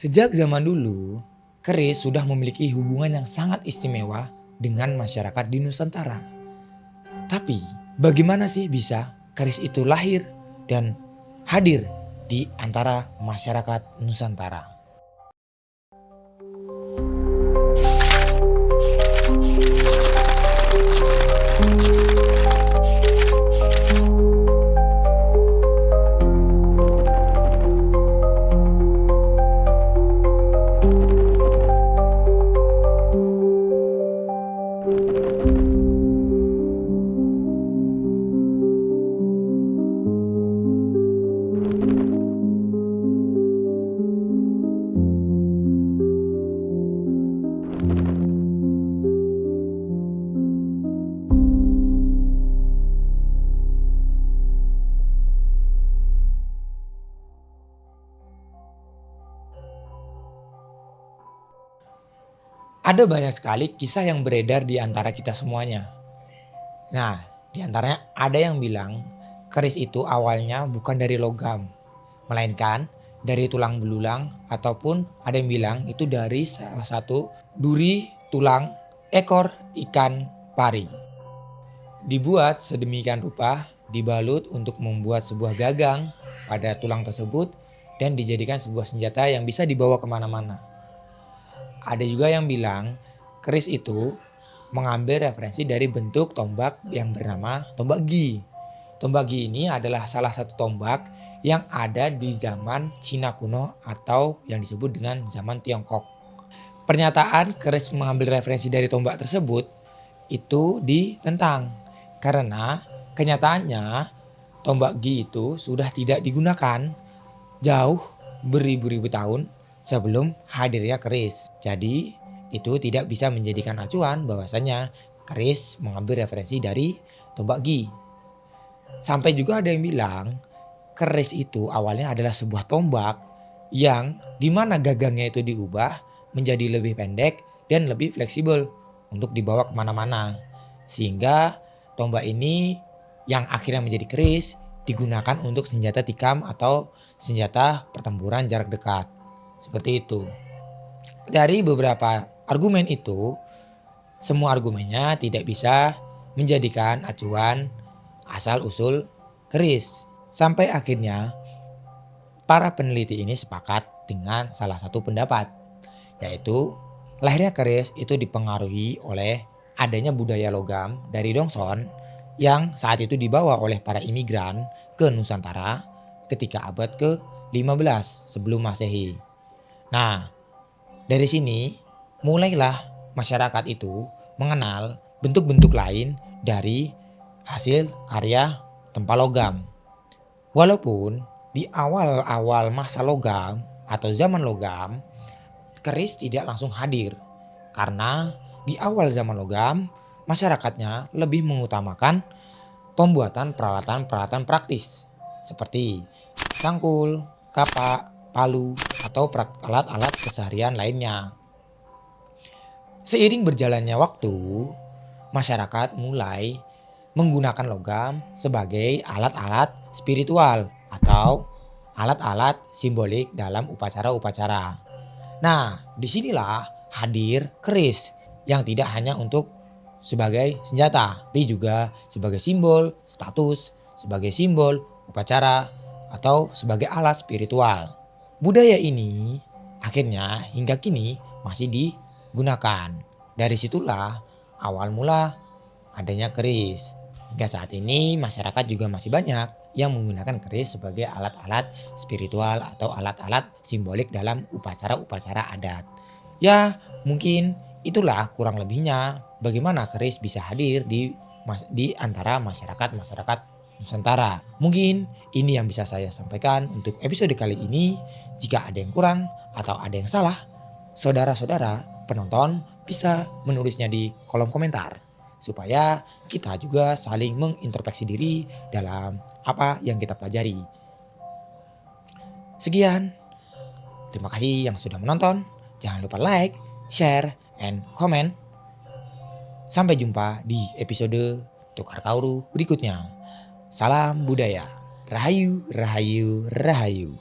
Sejak zaman dulu, keris sudah memiliki hubungan yang sangat istimewa dengan masyarakat di Nusantara. Tapi bagaimana sih bisa keris itu lahir dan hadir di antara masyarakat Nusantara? Ada banyak sekali kisah yang beredar di antara kita semuanya. Nah, di antaranya ada yang bilang keris itu awalnya bukan dari logam, melainkan dari tulang belulang, ataupun ada yang bilang itu dari salah satu duri tulang ekor ikan pari. Dibuat sedemikian rupa, dibalut untuk membuat sebuah gagang pada tulang tersebut dan dijadikan sebuah senjata yang bisa dibawa kemana-mana. Ada juga yang bilang keris itu mengambil referensi dari bentuk tombak yang bernama tombak Gi. Tombak Gi ini adalah salah satu tombak yang ada di zaman Cina kuno atau yang disebut dengan zaman Tiongkok. Pernyataan keris mengambil referensi dari tombak tersebut itu ditentang karena kenyataannya tombak Gi itu sudah tidak digunakan jauh beribu-ribu tahun sebelum hadirnya keris. Jadi itu tidak bisa menjadikan acuan bahwasanya keris mengambil referensi dari tombak Gi. Sampai juga ada yang bilang keris itu awalnya adalah sebuah tombak yang dimana gagangnya itu diubah menjadi lebih pendek dan lebih fleksibel untuk dibawa kemana-mana. Sehingga tombak ini yang akhirnya menjadi keris digunakan untuk senjata tikam atau senjata pertempuran jarak dekat. Seperti itu. Dari beberapa argumen itu, semua argumennya tidak bisa menjadikan acuan asal-usul keris. Sampai akhirnya para peneliti ini sepakat dengan salah satu pendapat, yaitu lahirnya keris itu dipengaruhi oleh adanya budaya logam dari Dongson yang saat itu dibawa oleh para imigran ke Nusantara ketika abad ke-15 sebelum Masehi. Nah, dari sini mulailah masyarakat itu mengenal bentuk-bentuk lain dari hasil karya tempa logam. Walaupun di awal-awal masa logam atau zaman logam, keris tidak langsung hadir. Karena di awal zaman logam, masyarakatnya lebih mengutamakan pembuatan peralatan-peralatan praktis seperti cangkul, kapak, palu, atau alat-alat keseharian lainnya. Seiring berjalannya waktu, masyarakat mulai menggunakan logam sebagai alat-alat spiritual atau alat-alat simbolik dalam upacara-upacara. Nah, disinilah hadir keris yang tidak hanya untuk sebagai senjata, tapi juga sebagai simbol status, sebagai simbol upacara, atau sebagai alat spiritual. Budaya ini akhirnya hingga kini masih digunakan. Dari situlah awal mula adanya keris. Hingga saat ini masyarakat juga masih banyak yang menggunakan keris sebagai alat-alat spiritual atau alat-alat simbolik dalam upacara-upacara adat. Ya, mungkin itulah kurang lebihnya bagaimana keris bisa hadir di antara masyarakat Nusantara. Mungkin ini yang bisa saya sampaikan untuk episode kali ini. Jika ada yang kurang atau ada yang salah, saudara-saudara penonton bisa menulisnya di kolom komentar. Supaya kita juga saling mengintrospeksi diri dalam apa yang kita pelajari. Sekian, terima kasih yang sudah menonton. Jangan lupa like, share, and comment. Sampai jumpa di episode Tukar Kauru berikutnya. Salam budaya. Rahayu, rahayu, rahayu.